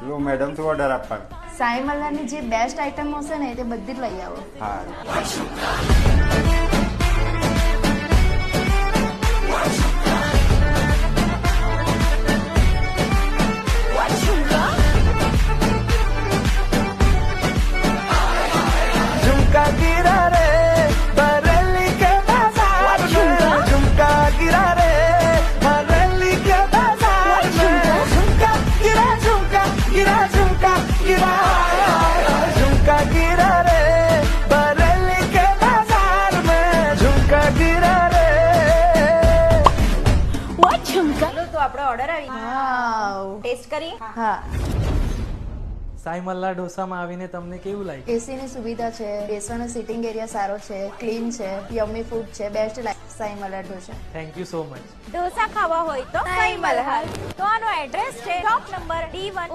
લો madam શું order આપવાનો? સાઈ મલ્હારની જે બેસ્ટ આઈટમ હશે ને તે બધી જ લઈ આવો. હા. झुमका गिरा रे बरेली के बाजार में, झुमका गिरा रे बरेली के बाजार में, झुमका गिरा झुमका गिरा झुमका गिरा, झुमका गिरा रे बरेली के बाजार में, झुमका गिरा रे. ચાલો તો આપણો ઓર્ડર આવી વાવ. ટેસ્ટ કરી. હા, સાઈ મલ્હાર ઢોસામાં આવીને તમને કેવું લાગ્યું? એસીની સુવિધા છે, બેસવાનો સિટિંગ એરિયા સારો છે, ક્લીન છે, યમ્મી ફૂડ છે, best Sai Malhar dosa. Thank you so much. Dosa ખાવા હોય તો સાઈ મલ્હાર. તો આનો એડ્રેસ છે શોપ નંબર D1